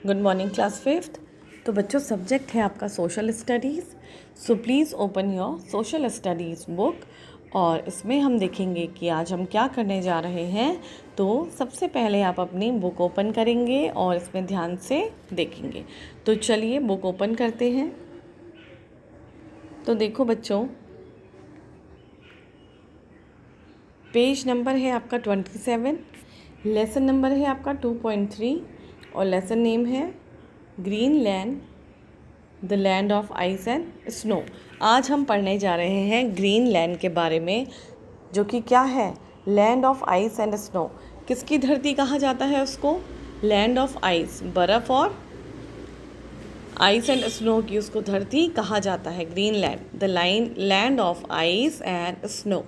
Good morning class fifth. तो बच्चों subject है आपका social studies. So please open your social studies book और इसमें हम देखेंगे कि आज हम क्या करने जा रहे हैं। तो सबसे पहले आप अपनी बुक ओपन करेंगे और इसमें ध्यान से देखेंगे। तो चलिए बुक ओपन करते हैं। तो देखो बच्चों, पेज नंबर है आपका 27, लेसन नंबर है आपका 2.3 और लेसन नेम है Greenland the land of ice and snow. आज हम पढ़ने जा रहे हैं ग्रीनलैंड के बारे में, जो कि क्या है, land of ice and snow. किसकी धरती कहा जाता है उसको? लैंड ऑफ आइस, बर्फ़ और आइस एंड स्नो की उसको धरती कहा जाता है Greenland, the land of ice and snow.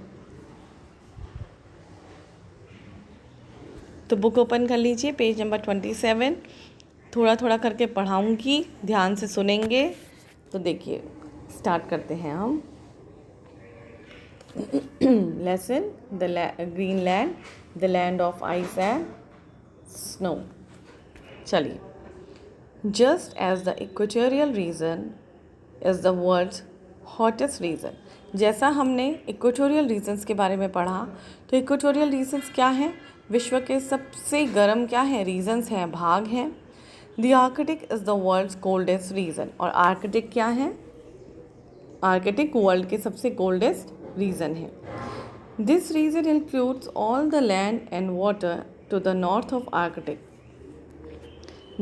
तो बुक ओपन कर लीजिए, पेज नंबर 27। थोड़ा थोड़ा करके पढ़ाऊँगी, ध्यान से सुनेंगे। तो देखिए स्टार्ट करते हैं हम। Lesson Greenland the land of ice and snow. चलिए, just as the equatorial region is the world's hottest region. जैसा हमने इक्वेटोरियल रीजन्स के बारे में पढ़ा, तो इक्वेटोरियल रीजन्स क्या हैं? विश्व के सबसे गर्म क्या हैं? रीजन्स हैं, भाग हैं। The Arctic is the world's coldest region. और आर्कटिक क्या है? आर्कटिक वर्ल्ड के सबसे कोल्डेस्ट रीजन है। This region includes all the land and water to the north of Arctic.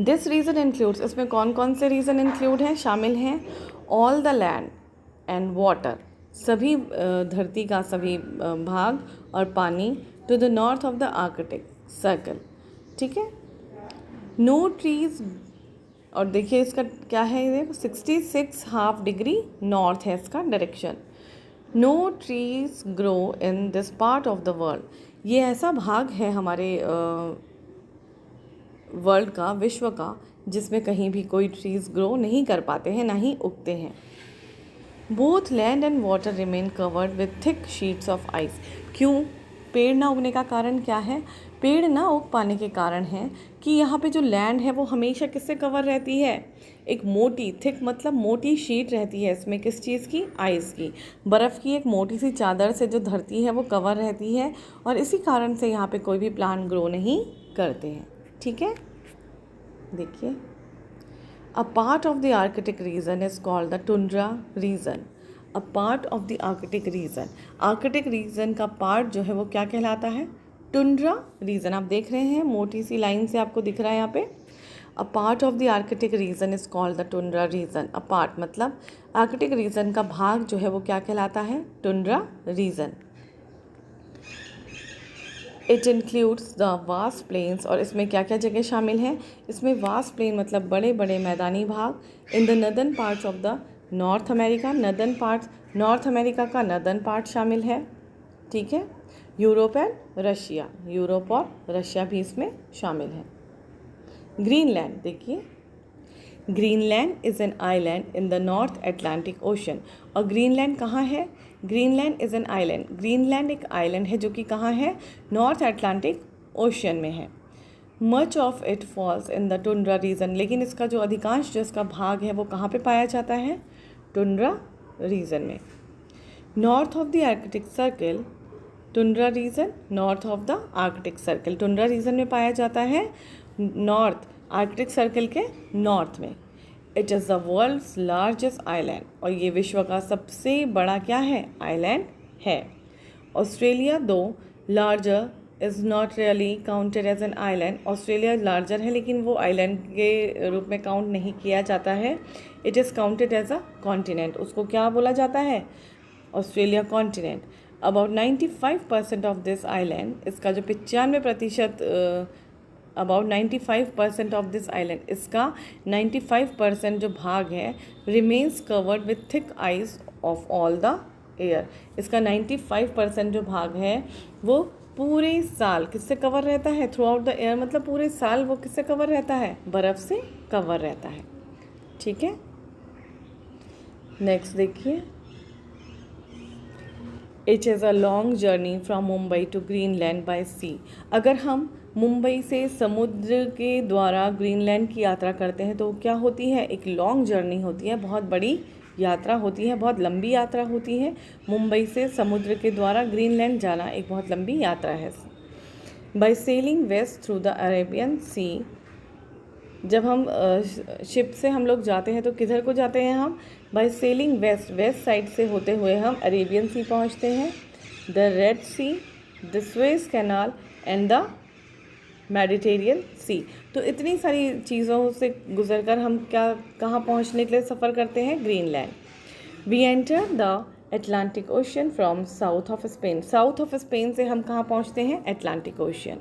This region includes, इसमें कौन कौन से रीजन इंक्लूड हैं, शामिल हैं? All the land and water, सभी धरती का सभी भाग और पानी, to the north of the Arctic circle. ठीक है। नो ट्रीज, और देखिए इसका क्या है, ये 66 हाफ डिग्री नॉर्थ है इसका direction. No trees grow in this part of the world. ये ऐसा भाग है हमारे वर्ल्ड का, विश्व का, जिसमें कहीं भी कोई ट्रीज़ ग्रो नहीं कर पाते हैं, ना ही उगते हैं। Both land and water remain covered with thick sheets of ice. क्यों? पेड़ ना उगने का कारण क्या है? पेड़ ना उग पाने के कारण है कि यहाँ पे जो लैंड है वो हमेशा किससे कवर रहती है? एक मोटी, थिक मतलब मोटी शीट रहती है इसमें, किस चीज़ की? आइस की, बर्फ़ की एक मोटी सी चादर से जो धरती है वो कवर रहती है, और इसी कारण से यहाँ पे कोई भी प्लांट ग्रो नहीं करते हैं। ठीक है, देखिए, अ part of the Arctic region is called the tundra region. A part of the Arctic reason, Arctic region का पार्ट जो है वो क्या कहलाता है? Tundra reason. आप देख रहे हैं मोटी सी लाइन से आपको दिख रहा है यहाँ पे। A part of the Arctic region is called the tundra region. A part मतलब आर्कटिक रीजन का भाग जो है वो क्या कहलाता है? Tundra region. It includes the vast plains, और इसमें क्या क्या जगह शामिल हैं? इसमें वास्ट प्लेन मतलब बड़े बड़े मैदानी भाग, in the northern parts of the north America. Northern parts, north America का नदर्न पार्ट शामिल है। ठीक है। यूरोप एंड रशिया, यूरोप और रशिया भी इसमें शामिल है। ग्रीनलैंड, देखिए, Greenland is an island in the north Atlantic ocean. और ग्रीनलैंड कहाँ है? Greenland is an island, Greenland एक आइलैंड है जो कि कहाँ है? नॉर्थ अटलांटिक ओशन में है। Much of it falls in the tundra reason, लेकिन इसका जो अधिकांश जो इसका भाग है वो कहाँ पे पाया जाता है? टुंड्रा रीजन में। North of the Arctic circle, tundra region north of the Arctic circle, tundra region में पाया जाता है, नॉर्थ आर्कटिक सर्कल के नॉर्थ में। It is the world's largest island, और ये विश्व का सबसे बड़ा क्या है? आइलैंड है। Australia though larger is not really counted as an island. Australia larger है लेकिन वो आइलैंड के रूप में काउंट नहीं किया जाता है। It is counted as a continent. उसको क्या बोला जाता है? Australia continent. About 95% of this island, इसका जो 95%, अबाउट 95% ऑफ दिस आइलैंड, इसका 95% जो भाग है, remains covered with thick ice of all the air. इसका 95% जो भाग है वो पूरे साल किससे कवर रहता है? थ्रू आउट द एयर, मतलब पूरे साल वो किससे कवर रहता है? बर्फ़ से कवर रहता है। ठीक है। नेक्स्ट देखिए, it is a long journey from Mumbai to Greenland by sea. अगर हम मुंबई से समुद्र के द्वारा ग्रीनलैंड की यात्रा करते हैं तो क्या होती है, एक लॉन्ग जर्नी होती है, बहुत बड़ी यात्रा होती है, बहुत लंबी यात्रा होती है। मुंबई से समुद्र के द्वारा ग्रीनलैंड जाना एक बहुत लंबी यात्रा है। By sailing west through the Arabian Sea, जब हम शिप से हम लोग जाते हैं तो किधर को जाते हैं हम, by sailing west, west side से होते हुए हम अरेबियन सी पहुंचते हैं, the Red Sea, the Suez Canal and the Mediterranean Sea. तो इतनी सारी चीज़ों से गुजरकर हम कहाँ पहुँचने के लिए सफ़र करते हैं, Greenland. We enter the Atlantic Ocean from south of Spain, south of Spain से हम कहाँ पहुँचते हैं, Atlantic Ocean.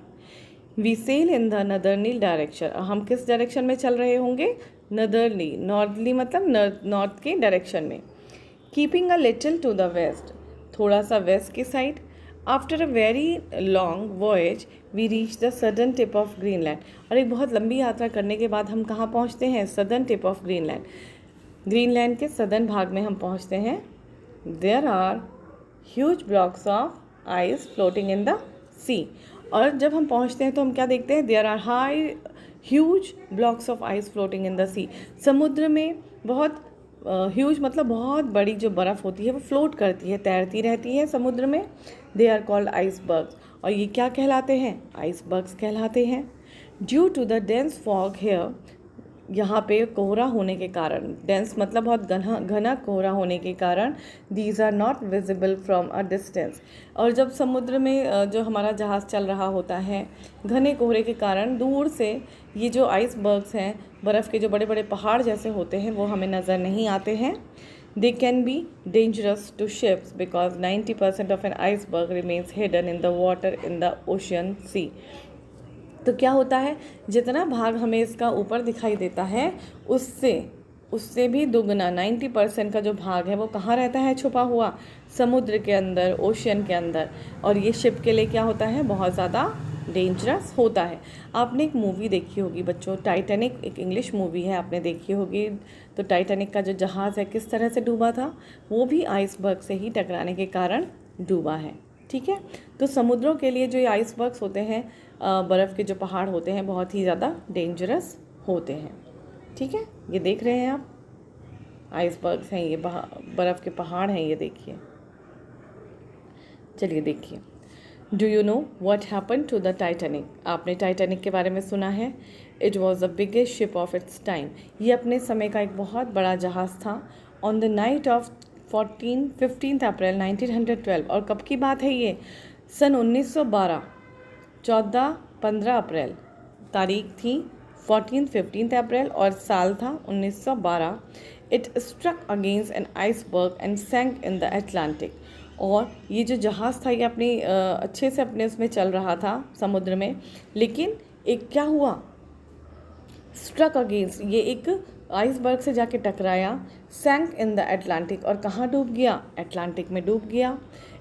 We sail in the northern direction, हम किस डायरेक्शन में चल रहे होंगे, नदर्ली, नॉर्थली मतलब नॉर्थ के डायरेक्शन में। Keeping a little to the west, थोड़ा सा वेस्ट की side. After a very long voyage we reach the southern tip of Greenland, और एक बहुत लंबी यात्रा करने के बाद हम कहाँ पहुँचते हैं, southern tip of Greenland, Greenland के सदर्न भाग में हम पहुँचते हैं। There are huge blocks of ice floating in the sea, और जब हम पहुँचते हैं तो हम क्या देखते हैं, there are high huge blocks of ice floating in the sea, समुद्र में बहुत ह्यूज मतलब बहुत बड़ी जो बर्फ़ होती है वो फ्लोट करती है, तैरती रहती है समुद्र में। दे आर कॉल्ड आइसबर्ग्स, और ये क्या कहलाते हैं, आइसबर्ग्स कहलाते हैं। Due to the dense fog here, यहाँ पे कोहरा होने के कारण, डेंस मतलब बहुत घना कोहरा होने के कारण, these are not visible from a distance, और जब समुद्र में जो हमारा जहाज़ चल रहा होता है, घने कोहरे के कारण दूर से ये जो आइसबर्ग्स हैं, बर्फ़ के जो बड़े बड़े पहाड़ जैसे होते हैं, वो हमें नज़र नहीं आते हैं। They can be dangerous to ships because 90% of an iceberg remains hidden in the water in the ocean sea. तो क्या होता है, जितना भाग हमें इसका ऊपर दिखाई देता है उससे भी दुगना 90% का जो भाग है वो कहाँ रहता है छुपा हुआ, समुद्र के अंदर, ओशियन के अंदर, और ये शिप के लिए क्या होता है, बहुत ज़्यादा डेंजरस होता है। आपने एक मूवी देखी होगी बच्चों, टाइटैनिक, एक इंग्लिश मूवी है, आपने देखी होगी। तो टाइटैनिक का जो जहाज़ है किस तरह से डूबा था, वो भी आइसबर्ग से ही टकराने के कारण डूबा है। ठीक है, तो समुद्रों के लिए जो ये आइसबर्ग्स होते हैं, बर्फ़ के जो पहाड़ होते हैं, बहुत ही ज़्यादा डेंजरस होते हैं। ठीक है, ये देख रहे हैं आप, आइसबर्ग्स हैं ये, बर्फ़ के पहाड़ हैं ये, देखिए। चलिए देखिए, do you know what happen to the Titanic, आपने टाइटैनिक के बारे में सुना है। It was the biggest ship of its time, ये अपने समय का एक बहुत बड़ा जहाज़ था। On the night of 15 April 1912, और कब की बात है ये, सन 1912, 14-15 अप्रैल, तारीख थी 15 अप्रैल और साल था 1912। It struck against an iceberg and sank in the Atlantic, और ये जो जहाज़ था ये अपनी अच्छे से अपने उसमें चल रहा था समुद्र में, लेकिन एक क्या हुआ, स्ट्रक अगेंस्ट, ये एक आइसबर्ग से जाके टकराया, सैंक इन द अटलांटिक, और कहाँ डूब गया, अटलांटिक में डूब गया।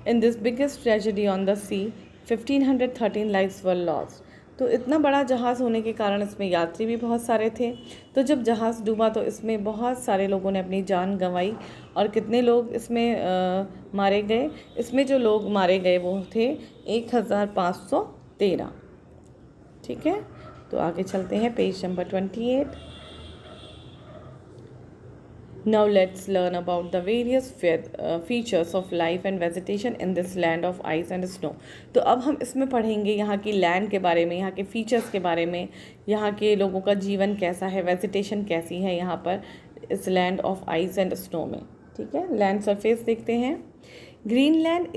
In this biggest tragedy on the sea 1513 lives were lost, तो इतना बड़ा जहाज़ होने के कारण इसमें यात्री भी बहुत सारे थे। तो जब जहाज़ डूबा तो इसमें बहुत सारे लोगों ने अपनी जान गंवाई, और कितने लोग इसमें मारे गए, इसमें जो लोग मारे गए वो थे 1513। ठीक है, तो आगे चलते हैं, page number 28। Now let's learn about the various features of life and vegetation in this land of ice and snow. तो अब हम इसमें पढ़ेंगे यहाँ की लैंड के बारे में, यहाँ के फीचर्स के बारे में, यहाँ के लोगों का जीवन कैसा है, वेजिटेशन कैसी है यहाँ पर इस land of ice and snow में। ठीक है, लैंड सरफेस देखते हैं। Greenland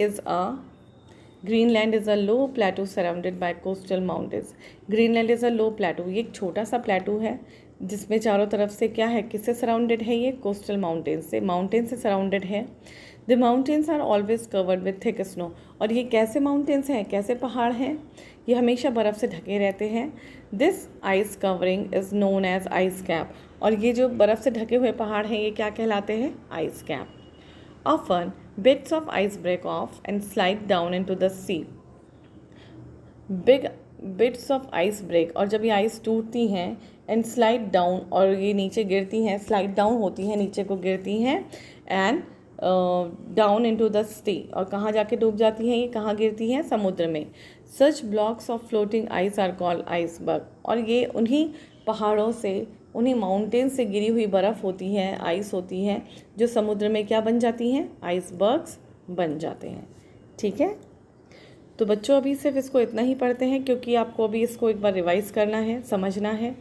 is a low प्लेटू surrounded by coastal mountains. Greenland is a लो प्लेटू, ये एक छोटा सा प्लेटू है जिसमें चारों तरफ से क्या है, किससे सराउंडेड है, ये कोस्टल माउंटेन से, माउंटेन से सराउंडेड है। The mountains are always covered with thick snow, और ये कैसे माउंटेन्स हैं, कैसे पहाड़ हैं, ये हमेशा बर्फ़ से ढके रहते हैं। This ice covering is known as ice cap, और ये जो बर्फ़ से ढके हुए पहाड़ हैं ये क्या कहलाते हैं, ice cap. Often bits of ice break off and slide down into the sea. Bits of ice break, और जब ये आइस टूटती हैं, एंड स्लाइड डाउन, और ये नीचे गिरती हैं, स्लाइड डाउन होती हैं, नीचे को गिरती हैं, and down into the sea, और कहाँ जाके डूब जाती हैं, ये कहाँ गिरती हैं, समुद्र में। Such blocks of floating ice are called iceberg. और ये उन्हीं पहाड़ों से, उन्हीं माउंटेन से गिरी हुई बर्फ़ होती है, आइस होती है, जो समुद्र में क्या बन जाती हैं, आइसबर्ग्स बन जाते हैं। ठीक है, तो बच्चों अभी सिर्फ इसको इतना ही पढ़ते हैं, क्योंकि आपको अभी इसको एक बार रिवाइज़ करना है, समझना है,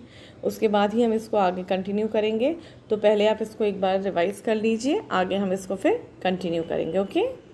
उसके बाद ही हम इसको आगे कंटिन्यू करेंगे। तो पहले आप इसको एक बार रिवाइज़ कर लीजिए, आगे हम इसको फिर कंटिन्यू करेंगे। ओके।